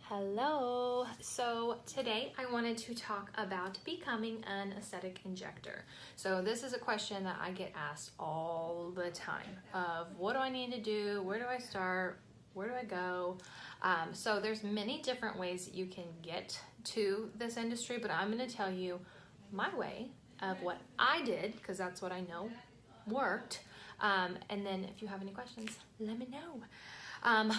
Hello. So today I wanted to talk about becoming an aesthetic injector. So this is a question that I get asked all the time of what do I need to do? Where do I start? Where do I go? So there's many different ways that you can get to this industry, but I'm going to tell you my way of what I did because that's what I know worked. And then if you have any questions, let me know.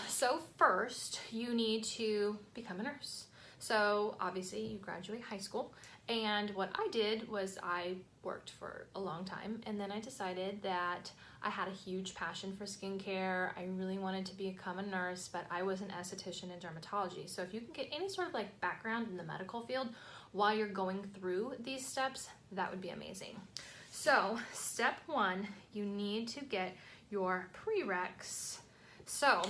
So first you need to become a nurse. So obviously you graduate high school, and what I did was I worked for a long time, and then I decided that I had a huge passion for skincare. I really wanted to become a nurse, but I was an esthetician in dermatology. So if you can get any sort of like background in the medical field while you're going through these steps, that would be amazing. So step one, you need to get your prereqs. So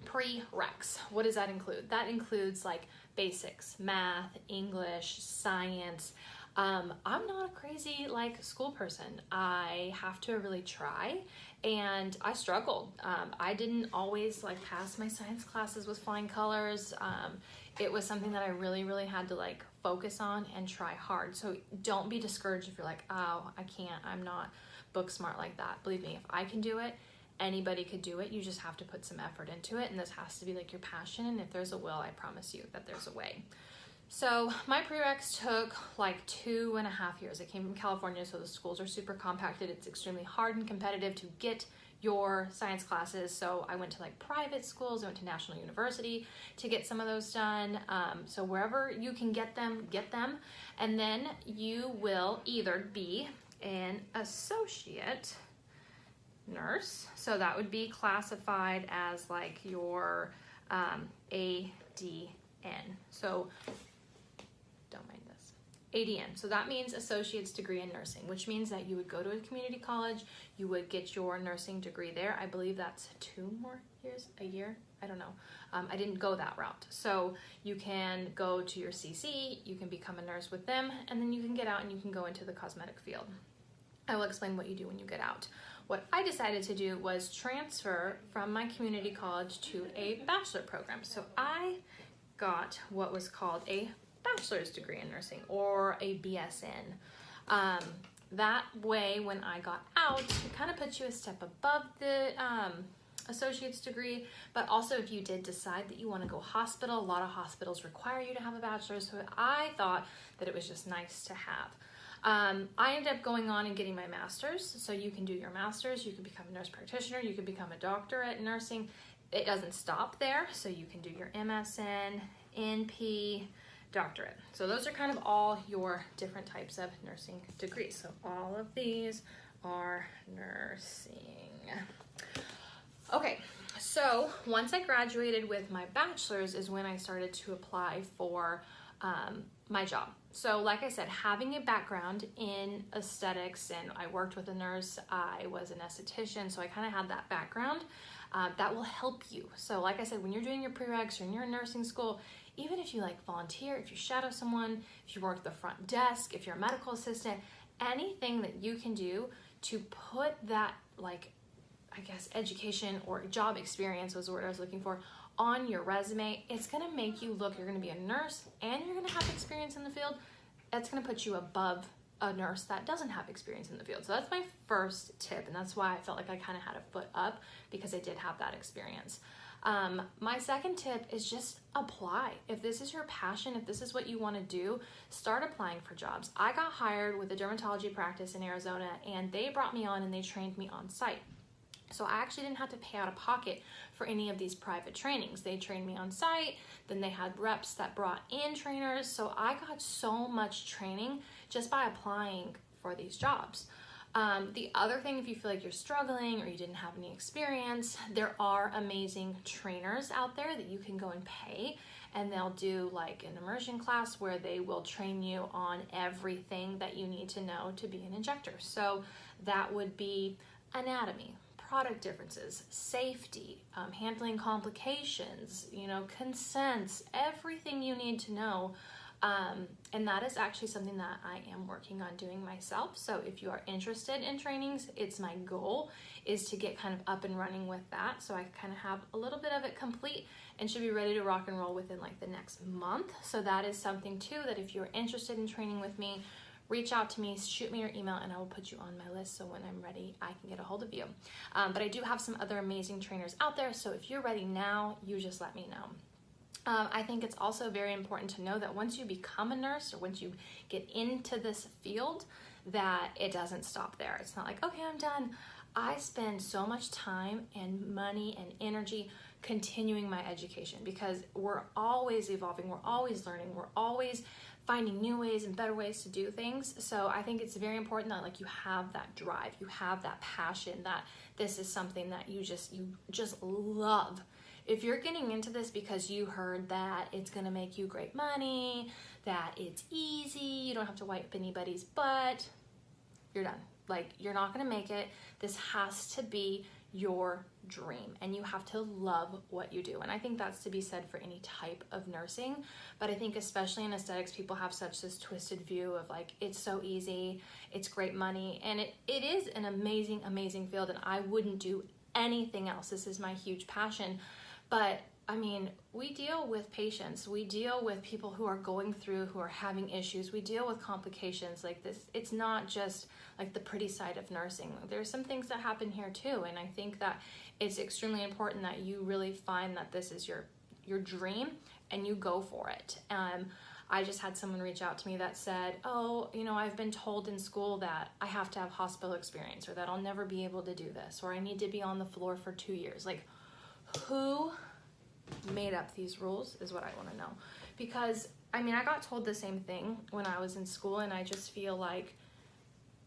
prereqs, what does that include? That includes like basics, math, English, science. I'm not a crazy like school person. I have to really try, and I struggled. I didn't always like pass my science classes with flying colors. It was something that I really had to like focus on and try hard. So don't be discouraged if you're like, oh, I can't, I'm not book smart like that. Believe me, if I can do it, anybody could do it. You just have to put some effort into it, and this has to be like your passion, and if there's a will, I promise you that there's a way. So my prereqs took like 2.5 years. I came from California, so the schools are super compacted. It's extremely hard and competitive to get your science classes, so I went to like private schools. I went to National University to get some of those done. So wherever you can get them, and then you will either be an associate nurse, so that would be classified as like your ADN. So don't mind this. ADN. So that means associate's degree in nursing, which means that you would go to a community college, you would get your nursing degree there. I believe that's 2 more years, a year. I don't know. I didn't go that route. So you can go to your CC, you can become a nurse with them, and then you can get out and you can go into the cosmetic field. I will explain what you do when you get out. What I decided to do was transfer from my community college to a bachelor program. So I got what was called a bachelor's degree in nursing, or a BSN. That way, when I got out, it kind of puts you a step above the associate's degree, but also if you did decide that you want to go hospital, a lot of hospitals require you to have a bachelor's, so I thought that it was just nice to have. I ended up going on and getting my master's, so you can do your master's, you can become a nurse practitioner, you can become a doctorate in nursing. It doesn't stop there, so you can do your MSN, NP, doctorate. So those are kind of all your different types of nursing degrees. So all of these are nursing. Okay, so once I graduated with my bachelor's is when I started to apply for my job. So like I said, having a background in aesthetics, and I worked with a nurse, I was an esthetician, so I kind of had that background. That will help you. So like I said, when you're doing your prereqs or in your nursing school, even if you like volunteer, if you shadow someone, if you work the front desk, if you're a medical assistant, anything that you can do to put that like, I guess, education or job experience was the word I was looking for, on your resume, it's gonna make you look, you're gonna be a nurse and you're gonna have experience in the field. That's gonna put you above a nurse that doesn't have experience in the field. So that's my first tip, and that's why I felt like I kind of had a foot up, because I did have that experience. My second tip is just apply. If this is your passion, if this is what you wanna do, start applying for jobs. I got hired with a dermatology practice in Arizona, and they brought me on and they trained me on site. So I actually didn't have to pay out of pocket for any of these private trainings. They trained me on site, then they had reps that brought in trainers. So I got so much training just by applying for these jobs. The other thing, if you feel like you're struggling or you didn't have any experience, there are amazing trainers out there that you can go and pay, and they'll do like an immersion class where they will train you on everything that you need to know to be an injector. So that would be anatomy, product differences, safety, handling complications, consents, everything you need to know And that is actually something that I am working on doing myself. So if you are interested in trainings, it's my goal is to get kind of up and running with that. So I kind of have a little bit of it complete and should be ready to rock and roll within like the next month. So that is something too, that if you're interested in training with me, reach out to me, shoot me your email, and I will put you on my list so when I'm ready, I can get a hold of you. But I do have some other amazing trainers out there, so if you're ready now, you just let me know. I think it's also very important to know that once you become a nurse or once you get into this field, that it doesn't stop there. It's not like, okay, I'm done. I spend so much time and money and energy continuing my education because we're always evolving, we're always learning, we're always finding new ways and better ways to do things. So I think it's very important that like you have that drive, you have that passion, that this is something that you just love. If you're getting into this because you heard that it's gonna make you great money, that it's easy, you don't have to wipe anybody's butt, you're done. Like, you're not gonna make it. This has to be your dream and you have to love what you do. And I think that's to be said for any type of nursing, but I think especially in aesthetics, people have such this twisted view of like, it's so easy, it's great money, and it is an amazing, amazing field, and I wouldn't do anything else. This is my huge passion. But I mean, we deal with patients, we deal with people who are going through, who are having issues, we deal with complications like this. It's not just like the pretty side of nursing. There's some things that happen here too, and I think that it's extremely important that you really find that this is your dream and you go for it. I just had someone reach out to me that said, oh, you know, I've been told in school that I have to have hospital experience or that I'll never be able to do this, or I need to be on the floor for 2 years. Like, who made up these rules is what I want to know. Because I mean, I got told the same thing when I was in school, and I just feel like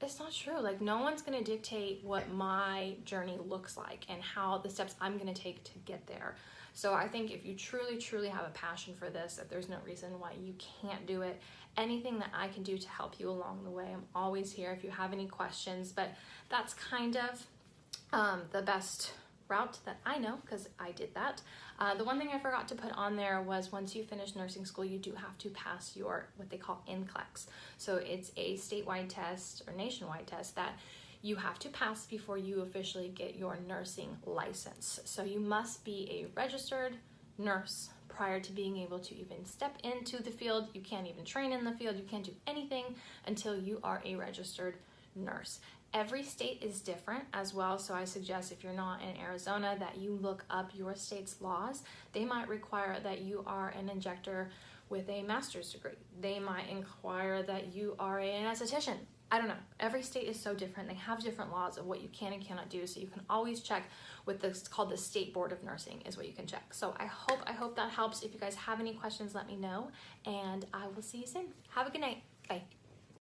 it's not true. Like, no one's going to dictate what my journey looks like and how the steps I'm going to take to get there. So I think if you truly, truly have a passion for this, that there's no reason why you can't do it. Anything that I can do to help you along the way, I'm always here if you have any questions. But that's kind of the best route that I know, because I did that. The one thing I forgot to put on there was once you finish nursing school, you do have to pass your what they call NCLEX. So it's a statewide test or nationwide test that you have to pass before you officially get your nursing license. So you must be a registered nurse prior to being able to even step into the field. You can't even train in the field. You can't do anything until you are a registered nurse. Every state is different as well, so I suggest if you're not in Arizona that you look up your state's laws. They might require that you are an injector with a master's degree. They might require that you are an esthetician. I don't know. Every state is so different. They have different laws of what you can and cannot do, so you can always check with this called the State Board of Nursing is what you can check. So I hope that helps. If you guys have any questions, let me know, and I will see you soon. Have a good night. Bye.